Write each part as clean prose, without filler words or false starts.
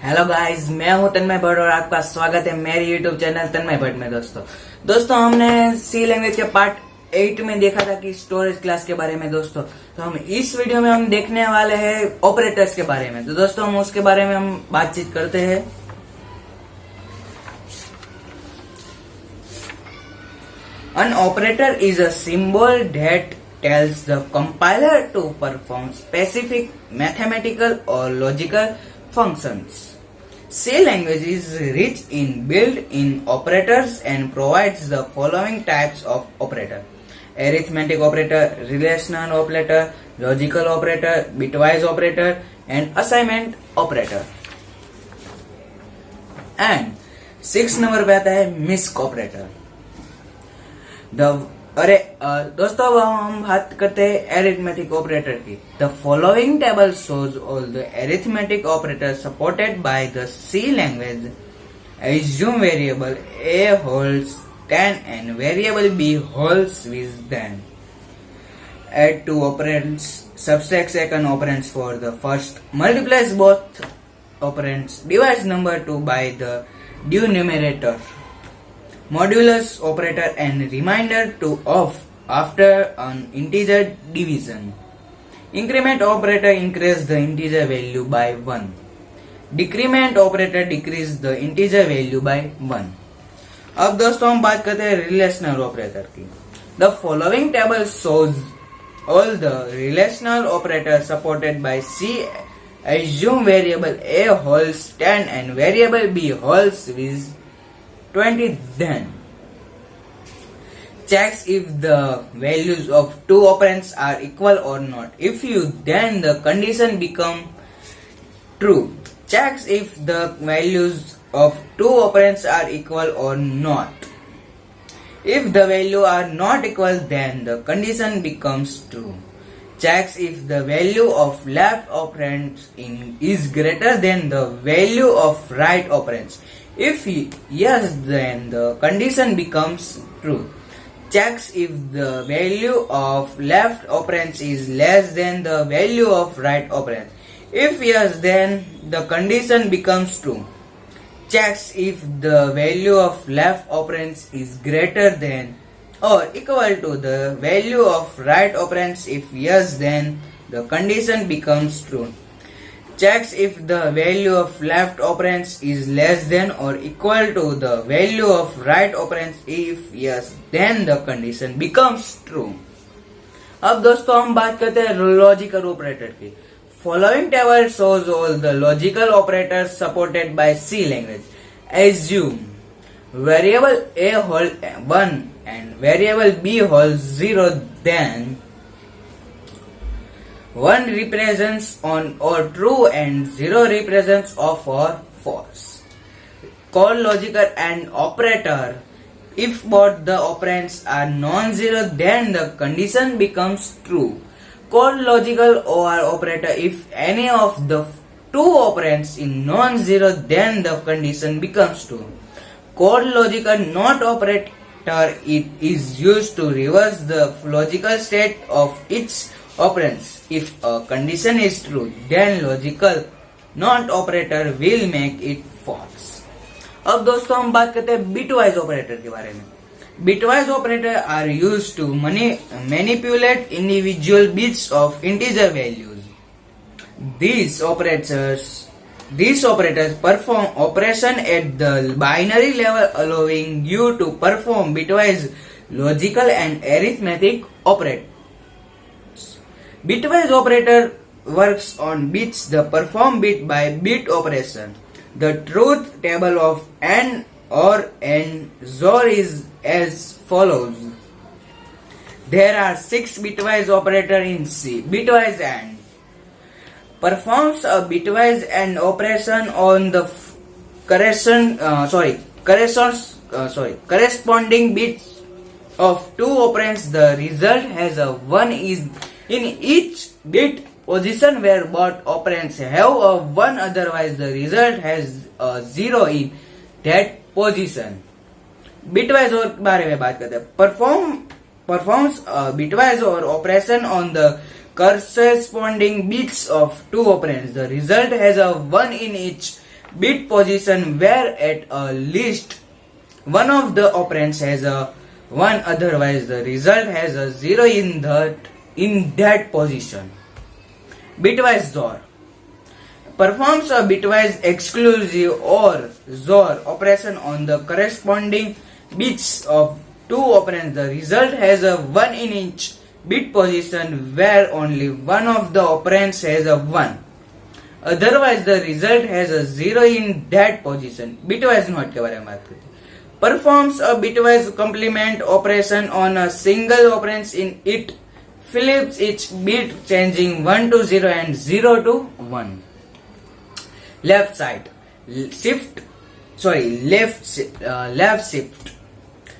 Hello guys, मैं हूं तन्मय भट्ट और आपका स्वागत है मेरी यूट्यूब चैनल तन्मय भट्ट में। दोस्तों हमने सी लैंग्वेज के पार्ट 8 में देखा था कि स्टोरेज क्लास के बारे में। दोस्तों तो हम इस वीडियो में हम देखने वाले हैं ऑपरेटर्स के बारे में। तो दोस्तों हम उसके बारे में हम बातचीत करते हैं। An operator is a symbol that tells the compiler to perform specific mathematical or logical functions. C language is rich in built-in operators and provides the following types of operator: arithmetic operator, relational operator, logical operator, bitwise operator, and assignment operator. And 6 number पे आता है MISC operator. दोस्तों अब हम बात करते हैं arithmetic operator की। The following table shows all the arithmetic operator supported by the C language. Assume variable A holds 10 and variable B holds with 10. Add two operands, subtract second operands for the first, multiplies both operands, divides number 2 by the due numerator. Modulus operator and reminder to off after an integer division. Increment operator increase the integer value by 1. Decrement operator decrease the integer value by 1. अब दोस्तों हम बात करते हैं relational operator की। The following table shows all the relational operators supported by C. Assume variable A holds 10 and variable B holds with 20. Then checks if the values of two operands are equal or not. If you then the condition become true. Checks if the values of two operands are equal or not. If the value are not equal, then the condition becomes true. Checks if the value of left operand is greater than the value of right operand. If yes, then the condition becomes true. Checks if the value of left operand is less than the value of right operand. If yes, then the condition becomes true. Checks if the value of left operand is greater than or equal to the value of right operand. If yes, then the condition becomes true. Checks if the value of left operand is less than or equal to the value of right operand. If yes, then the condition becomes true. अब दोस्तों हम बात करते हैं logical operator की। Following table shows all the logical operators supported by C language. Assume variable A holds 1 and variable B holds 0, then 1 represents on or true and 0 represents off or false. Call logical and operator. If both the operands are non-zero, then the condition becomes true. Call logical or operator if any of the two operands is non-zero, then the condition becomes true. Call logical not operator, it is used to reverse the logical state of its operands. If a condition is true, then logical not operator will make it false. अब दोस्तों हम बात करते हैं bitwise operator के बारे में। Bitwise operator are used to manipulate individual bits of integer values. These operators perform operation at the binary level, allowing you to perform bitwise logical and arithmetic operators. Bitwise operator works on bits that perform bit by bit operation. The truth table of AND or XOR is as follows. There are 6 bitwise operators in C. Bitwise AND performs a bitwise AND operation on the corresponding bits of two operands. The result has a 1 is in each bit position where both operands have a 1, otherwise the result has a 0 in that position. Bitwise और बारे में बात करते हैं। Performs a bitwise or operation on the corresponding bits of two operands. The result has a 1 in each bit position where at least one of the operands has a 1, otherwise the result has a 0 in that position. Bitwise XOR performs a bitwise exclusive or XOR operation on the corresponding bits of two operands. The result has a 1 in each bit position where only one of the operands has a 1. Otherwise the result has a 0 in that position. Bitwise NOT के बारे में बात करते हैं. Performs a bitwise complement operation on a single operand in it. Flips each bit changing 1 to 0 and 0 to 1. Left side shift left shift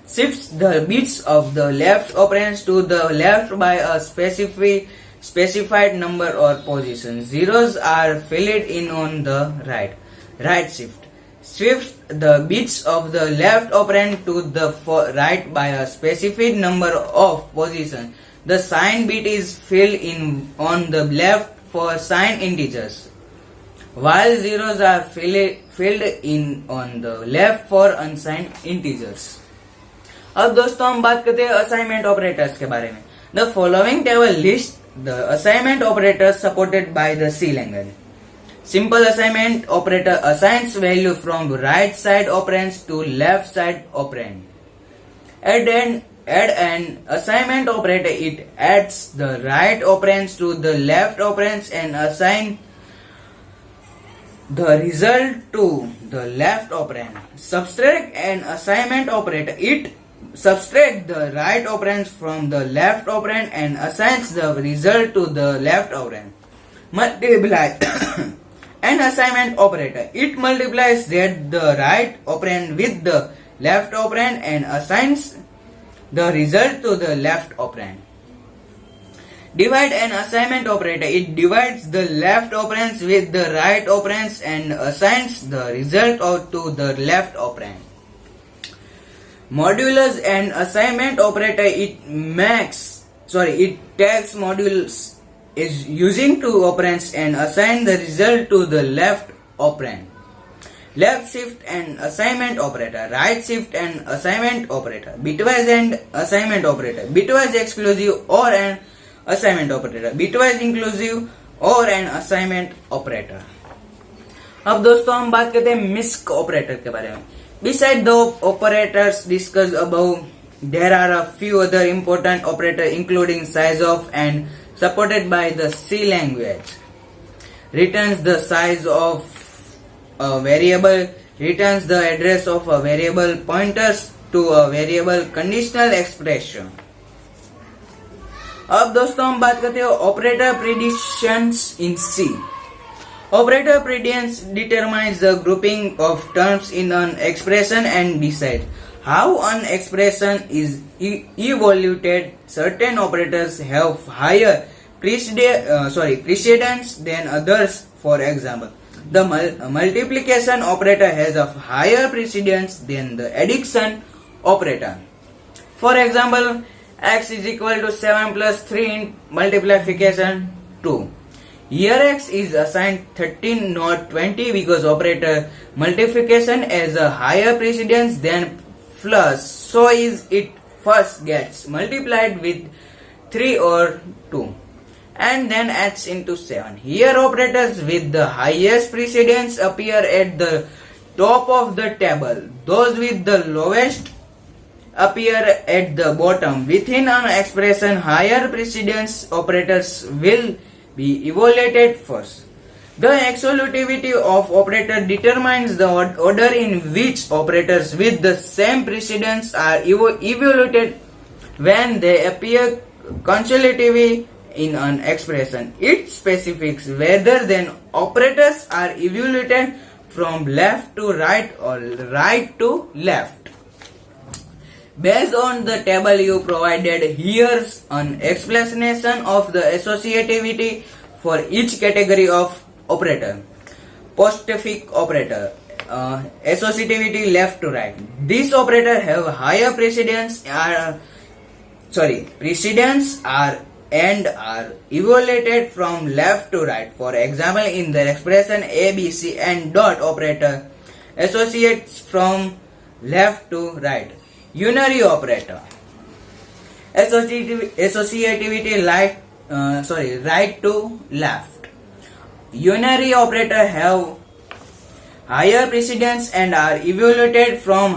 shifts the bits of the left operands to the left by a specified number or position. Zeros are filled in on the right shift shifts the bits of the left operand to the right by a specific number of positions. The sign bit is filled in on the left for signed integers, while zeros are filled in on the left for unsigned integers. अब दोस्तों हम बात करते हैं assignment operators के बारे में. The following table list the assignment operators supported by the C language. Simple assignment operator assigns value from right side operands to left side operand. Add an assignment operator, it adds the right operands to the left operands and assign the result to the left operand. Subtract an assignment operator, it subtracts the right operands from the left operand and assigns the result to the left operand. Multiply an assignment operator, it multiplies the right operand with the left operand and assigns the result to the left operand. Divide an assignment operator, it divides the left operands with the right operands and assigns the result to the left operand. Modulus and assignment operator, it takes modules is using two operands and assign the result to the left operand. Left shift and assignment operator, right shift and assignment operator, bitwise and assignment operator, bitwise exclusive or an assignment operator, bitwise inclusive or an assignment operator. अब दोस्तों हम बात करते हैं मिस्क operator के बारे में. Beside the operators discussed above, there are a few other important operators including size of and supported by the C language. Returns the size of a variable, returns the address of a variable, pointers to a variable, conditional expression. अब दोस्तों हम बात करते हैं operator predictions in C. Operator prediction determines the grouping of terms in an expression and decides how an expression is evaluated. Certain operators have higher precedence than others. For example, the multiplication operator has a higher precedence than the addition operator. For example, x is equal to 7 plus 3 in multiplication 2. Here x is assigned 13 not 20 because operator multiplication has a higher precedence than plus, so is it first gets multiplied with 3 or 2 and then adds into 7. Here operators with the highest precedence appear at the top of the table. Those with the lowest appear at the bottom. Within an expression, higher precedence operators will be evaluated first. The exclusivity of operator determines the order in which operators with the same precedence are evaluated when they appear consecutively in an expression. It specifies whether then operators are evaluated from left to right or right to left. Based on the table you provided, here's an explanation of the associativity for each category of operator. Postfix operator, associativity left to right. These operators have higher precedence are and are evaluated from left to right. For example, in the expression A, B, C and dot operator associates from left to right. Unary operator. Associativity right to left. Unary operator have higher precedence and are evaluated from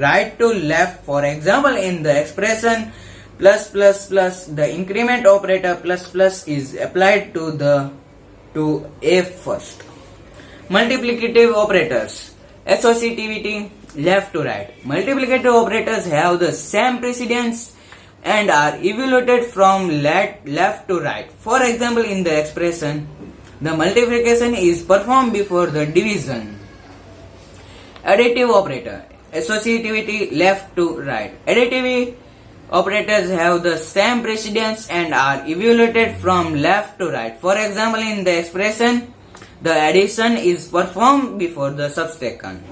right to left. For example, in the expression plus plus plus, the increment operator plus plus is applied to A first. Multiplicative operators. Associativity left to right. Multiplicative operators have the same precedence and are evaluated from left to right. For example, in the expression, the multiplication is performed before the division. Additive operator. Associativity left to right. Additive operators have the same precedence and are evaluated from left to right. For example, in the expression, the addition is performed before the subtraction.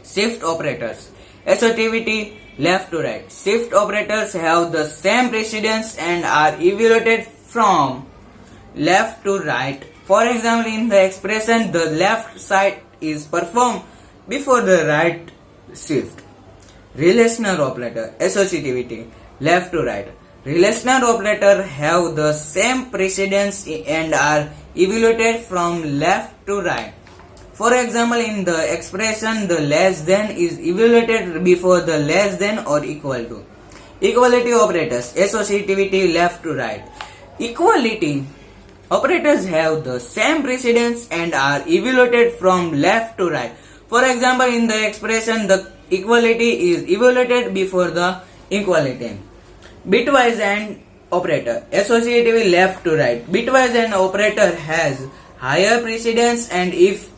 Shift operators. Associativity left to right. Shift operators have the same precedence and are evaluated from left to right. For example, in the expression, the left side is performed before the right shift. Relational operator. Associativity left to right. Relational operator have the same precedence and are evaluated from left to right. For example, in the expression, the less than is evaluated before the less than or equal to. Equality operators. Associativity left to right. Equality operators have the same precedence and are evaluated from left to right. For example, in the expression, the equality is evaluated before the equality. Bitwise and operator. Associativity left to right. Bitwise and operator has higher precedence and is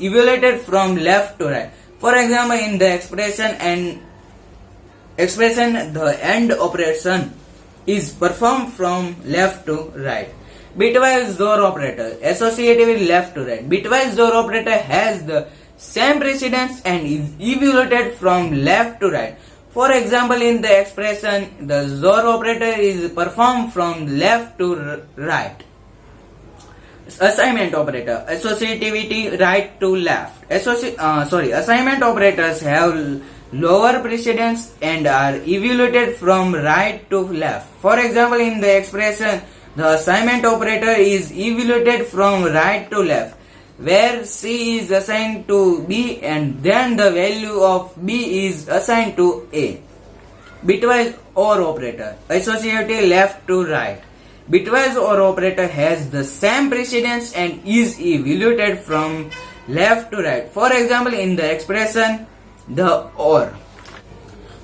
evaluated from left to right. For example, in the expression, the AND operation is performed from left to right. Bitwise XOR operator. Associativity left to right. Bitwise XOR operator has the same precedence and is evaluated from left to right. For example, in the expression, the XOR operator is performed from left to right. Assignment operator. Associativity right to left. Assignment operators have lower precedence and are evaluated from right to left. For example, in the expression, the assignment operator is evaluated from right to left, where C is assigned to B and then the value of B is assigned to A. Bitwise OR operator. Associativity left to right. Bitwise OR operator has the same precedence and is evaluated from left to right. For example, in the expression the OR.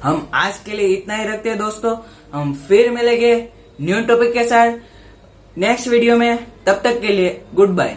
हम आज के लिए इतना ही रखते हैं दोस्तों. हम फिर मिलेंगे न्यू टॉपिक के साथ नेक्स्ट वीडियो में. तब तक के लिए गुड बाय.